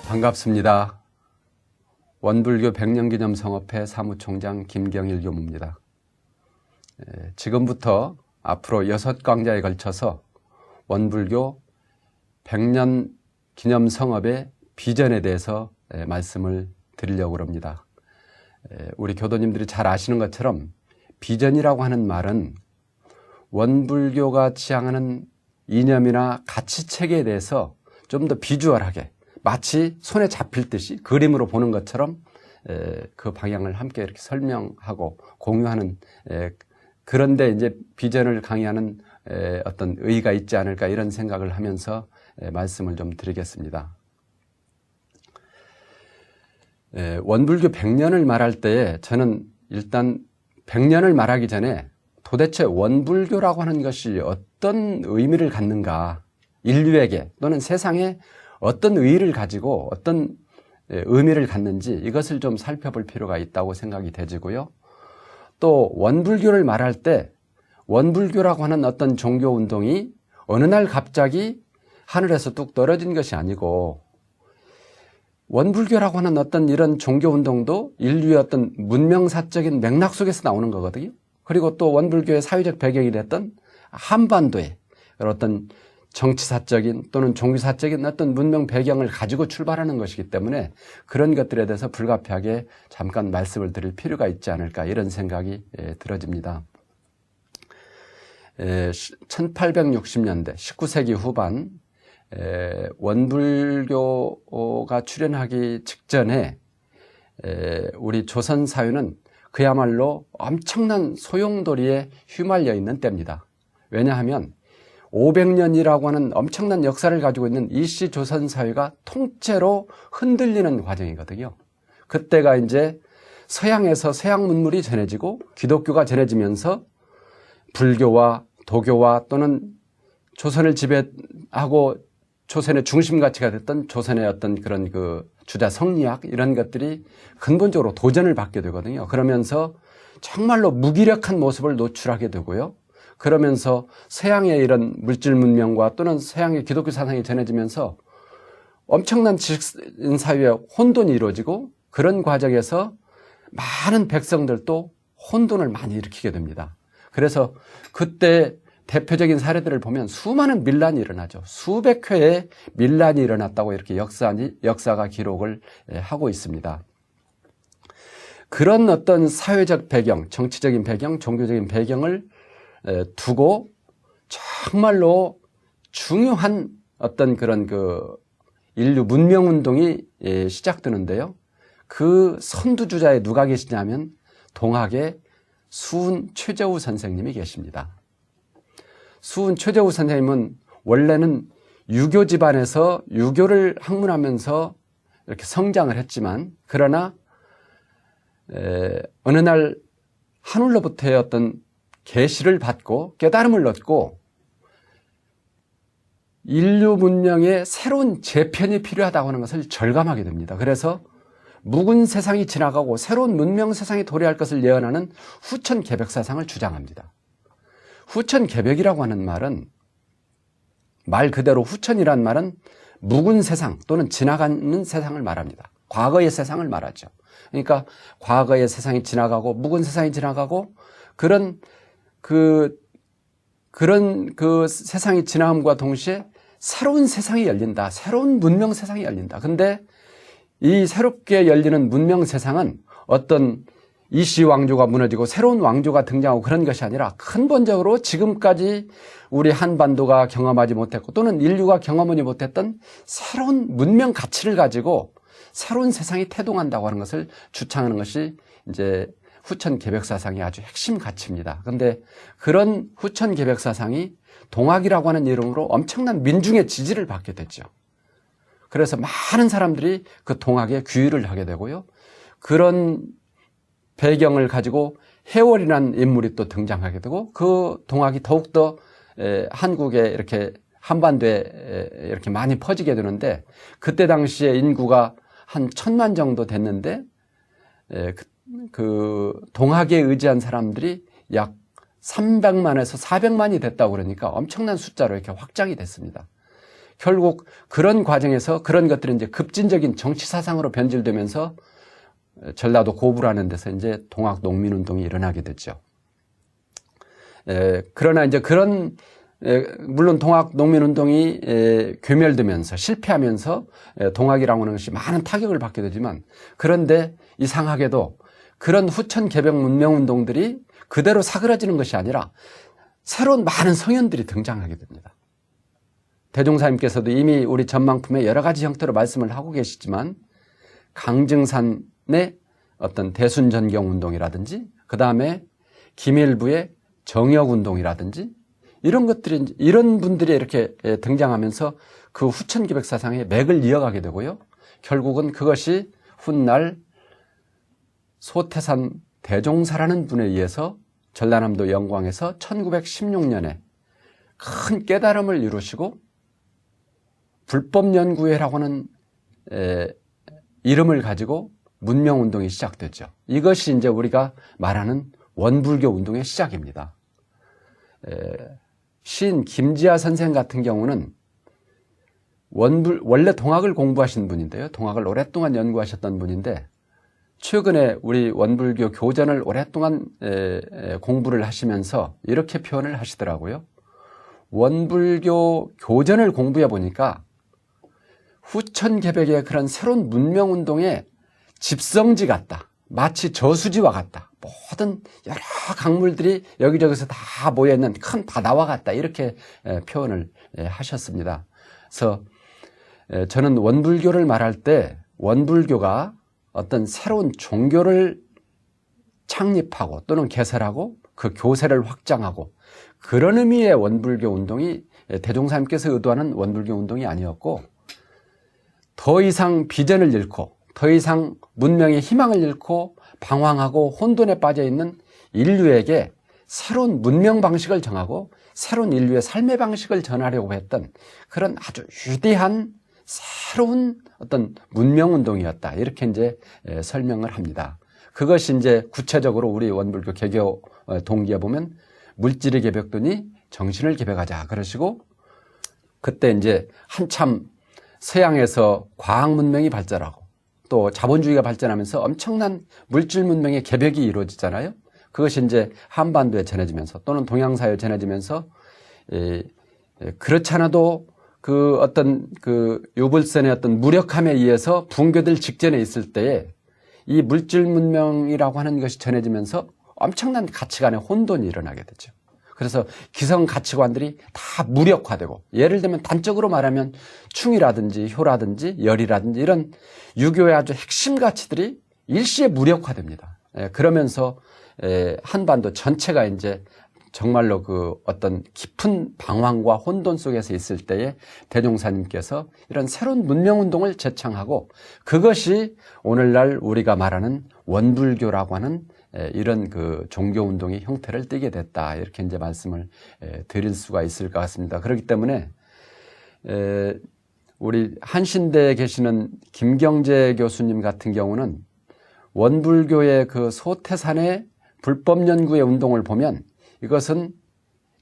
반갑습니다. 원불교 100년기념 성업회 사무총장 김경일 교무입니다. 지금부터 앞으로 6강좌에 걸쳐서 원불교 100년 기념 성업의 비전에 대해서 말씀을 드리려고 합니다. 우리 교도님들이 잘 아시는 것처럼 비전이라고 하는 말은 원불교가 지향하는 이념이나 가치체계에 대해서 좀 더 비주얼하게 마치 손에 잡힐 듯이 그림으로 보는 것처럼 그 방향을 함께 이렇게 설명하고 공유하는 그런데 이제 비전을 강의하는 어떤 의의가 있지 않을까 이런 생각을 하면서 말씀을 좀 드리겠습니다. 원불교 100년을 말할 때 저는 일단 100년을 말하기 전에 도대체 원불교라고 하는 것이 어떤 의미를 갖는가, 인류에게 또는 세상에 어떤 의의를 가지고 어떤 의미를 갖는지 이것을 좀 살펴볼 필요가 있다고 생각이 되지고요. 또 원불교를 말할 때 원불교라고 하는 어떤 종교 운동이 어느 날 갑자기 하늘에서 뚝 떨어진 것이 아니고 원불교라고 하는 어떤 이런 종교 운동도 인류의 어떤 문명사적인 맥락 속에서 나오는 거거든요. 그리고 또 원불교의 사회적 배경이 됐던 한반도의 어떤 정치사적인 또는 종교사적인 어떤 문명 배경을 가지고 출발하는 것이기 때문에 그런 것들에 대해서 불가피하게 잠깐 말씀을 드릴 필요가 있지 않을까 이런 생각이 들어집니다. 1860년대 19세기 후반 원불교가 출현하기 직전에 우리 조선 사회는 그야말로 엄청난 소용돌이에 휘말려 있는 때입니다. 왜냐하면 500년이라고 하는 엄청난 역사를 가지고 있는 이씨 조선 사회가 통째로 흔들리는 과정이거든요. 그때가 이제 서양에서 서양 문물이 전해지고 기독교가 전해지면서 불교와 도교와 또는 조선을 지배하고 조선의 중심 가치가 됐던 조선의 어떤 그런 그 주자 성리학 이런 것들이 근본적으로 도전을 받게 되거든요. 그러면서 정말로 무기력한 모습을 노출하게 되고요. 그러면서 서양의 이런 물질 문명과 또는 서양의 기독교 사상이 전해지면서 엄청난 지식인 사회에 혼돈이 이루어지고 그런 과정에서 많은 백성들도 혼돈을 많이 일으키게 됩니다. 그래서 그때 대표적인 사례들을 보면 수많은 밀란이 일어나죠. 수백 회의 밀란이 일어났다고 이렇게 역사가 기록을 하고 있습니다. 그런 어떤 사회적 배경, 정치적인 배경, 종교적인 배경을 두고 정말로 중요한 어떤 그런 그 인류 문명 운동이 시작되는데요. 그 선두주자에 누가 계시냐면 동학의 수훈 최재우 선생님이 계십니다. 수훈 최재우 선생님은 원래는 유교 집안에서 유교를 학문하면서 이렇게 성장을 했지만 그러나 어느 날 하늘로부터의 어떤 계시를 받고 깨달음을 얻고 인류 문명의 새로운 재편이 필요하다고 하는 것을 절감하게 됩니다. 그래서 묵은 세상이 지나가고 새로운 문명 세상이 도래할 것을 예언하는 후천개벽사상을 주장합니다. 후천개벽이라고 하는 말은 말 그대로 후천이란 말은 묵은 세상 또는 지나가는 세상을 말합니다. 과거의 세상을 말하죠. 그러니까 과거의 세상이 지나가고 묵은 세상이 지나가고 그런 세상이 지나감과 동시에 새로운 세상이 열린다. 새로운 문명 세상이 열린다. 근데 이 새롭게 열리는 문명 세상은 어떤 이씨 왕조가 무너지고 새로운 왕조가 등장하고 그런 것이 아니라 근본적으로 지금까지 우리 한반도가 경험하지 못했고 또는 인류가 경험하지 못했던 새로운 문명 가치를 가지고 새로운 세상이 태동한다고 하는 것을 주창하는 것이 이제 후천개벽사상의 아주 핵심 가치입니다. 그런데 그런 후천개벽사상이 동학이라고 하는 이름으로 엄청난 민중의 지지를 받게 됐죠. 그래서 많은 사람들이 그 동학에 귀의를 하게 되고요. 그런 배경을 가지고 해월이라는 인물이 또 등장하게 되고 그 동학이 더욱더 한국에 이렇게 한반도에 이렇게 많이 퍼지게 되는데 그때 당시에 인구가 한 1000만 정도 됐는데 그 동학에 의지한 사람들이 약 300만에서 400만이 됐다고 그러니까 엄청난 숫자로 이렇게 확장이 됐습니다. 결국 그런 과정에서 그런 것들이 이제 급진적인 정치 사상으로 변질되면서 전라도 고부라는 데서 이제 동학 농민운동이 일어나게 됐죠. 그러나 이제 물론 동학 농민운동이 괴멸되면서 실패하면서 동학이라고 하는 것이 많은 타격을 받게 되지만, 그런데 이상하게도 그런 후천 개벽 문명운동들이 그대로 사그라지는 것이 아니라 새로운 많은 성현들이 등장하게 됩니다. 대종사님께서도 이미 우리 전망품에 여러 가지 형태로 말씀을 하고 계시지만, 강증산의 어떤 대순전경운동이라든지, 그 다음에 김일부의 정역운동이라든지, 이런 분들이 이렇게 등장하면서 그 후천개벽 사상의 맥을 이어가게 되고요. 결국은 그것이 훗날 소태산 대종사라는 분에 의해서 전라남도 영광에서 1916년에 큰 깨달음을 이루시고 불법연구회라고 하는 이름을 가지고 문명운동이 시작됐죠. 이것이 이제 우리가 말하는 원불교 운동의 시작입니다. 시인 김지하 선생 같은 경우는 원래 동학을 공부하신 분인데요. 동학을 오랫동안 연구하셨던 분인데, 최근에 우리 원불교 교전을 오랫동안 공부를 하시면서 이렇게 표현을 하시더라고요. 원불교 교전을 공부해 보니까 후천개벽의 그런 새로운 문명운동의 집성지 같다. 마치 저수지와 같다. 모든 여러 강물들이 여기저기서 다 모여있는 큰 바다와 같다. 이렇게 표현을 하셨습니다. 그래서 저는 원불교를 말할 때 원불교가 어떤 새로운 종교를 창립하고 또는 개설하고 그 교세를 확장하고 그런 의미의 원불교 운동이 대종사님께서 의도하는 원불교 운동이 아니었고, 더 이상 비전을 잃고 더 이상 문명의 희망을 잃고 방황하고 혼돈에 빠져있는 인류에게 새로운 문명 방식을 정하고 새로운 인류의 삶의 방식을 전하려고 했던 그런 아주 위대한 새로운 어떤 문명운동이었다. 이렇게 이제 설명을 합니다. 그것이 이제 구체적으로 우리 원불교 개교 동기에 보면 물질의 개벽도니 정신을 개벽하자 그러시고, 그때 이제 한참 서양에서 과학 문명이 발전하고 또 자본주의가 발전하면서 엄청난 물질 문명의 개벽이 이루어지잖아요. 그것이 이제 한반도에 전해지면서 또는 동양사회에 전해지면서 그렇지 않아도 그 어떤 그 요벌선의 어떤 무력함에 의해서 붕괴될 직전에 있을 때에 이 물질 문명이라고 하는 것이 전해지면서 엄청난 가치관의 혼돈이 일어나게 되죠. 그래서 기성 가치관들이 다 무력화되고, 예를 들면 단적으로 말하면 충이라든지 효라든지 열이라든지 이런 유교의 아주 핵심 가치들이 일시에 무력화됩니다. 그러면서 한반도 전체가 이제 정말로 그 어떤 깊은 방황과 혼돈 속에서 있을 때에 대종사님께서 이런 새로운 문명운동을 제창하고, 그것이 오늘날 우리가 말하는 원불교라고 하는 이런 그 종교운동의 형태를 띠게 됐다. 이렇게 이제 말씀을 드릴 수가 있을 것 같습니다. 그렇기 때문에 우리 한신대에 계시는 김경재 교수님 같은 경우는 원불교의 그 소태산의 불법연구의 운동을 보면 이것은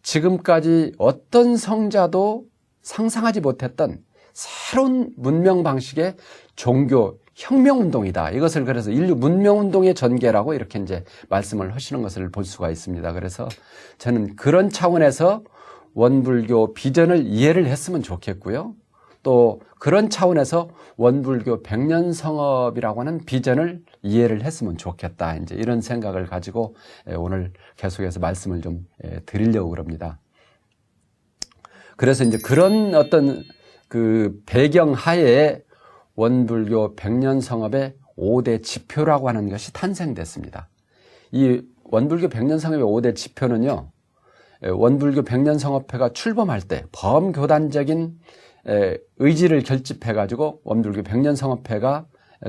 지금까지 어떤 성자도 상상하지 못했던 새로운 문명 방식의 종교 혁명운동이다. 이것을 그래서 인류 문명운동의 전개라고 이렇게 이제 말씀을 하시는 것을 볼 수가 있습니다. 그래서 저는 그런 차원에서 원불교 비전을 이해를 했으면 좋겠고요. 또 그런 차원에서 원불교 백년성업이라고 하는 비전을 이해를 했으면 좋겠다. 이제 이런 생각을 가지고 오늘 계속해서 말씀을 좀 드리려고 그럽니다. 그래서 이제 그런 어떤 그 배경 하에 원불교 백년성업의 5대 지표라고 하는 것이 탄생됐습니다. 이 원불교 백년성업의 5대 지표는요, 원불교 백년성업회가 출범할 때 범교단적인 의지를 결집해가지고 원불교 백년성업회가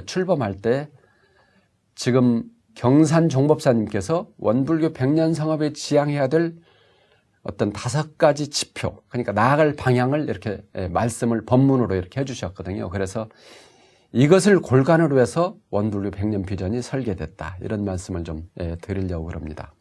출범할 때 지금 경산 종법사님께서 원불교 백년성업에 지향해야 될 어떤 5가지 지표, 그러니까 나아갈 방향을 이렇게 말씀을 법문으로 이렇게 해주셨거든요. 그래서 이것을 골간으로 해서 원불교 백년 비전이 설계됐다. 이런 말씀을 좀 드리려고 합니다.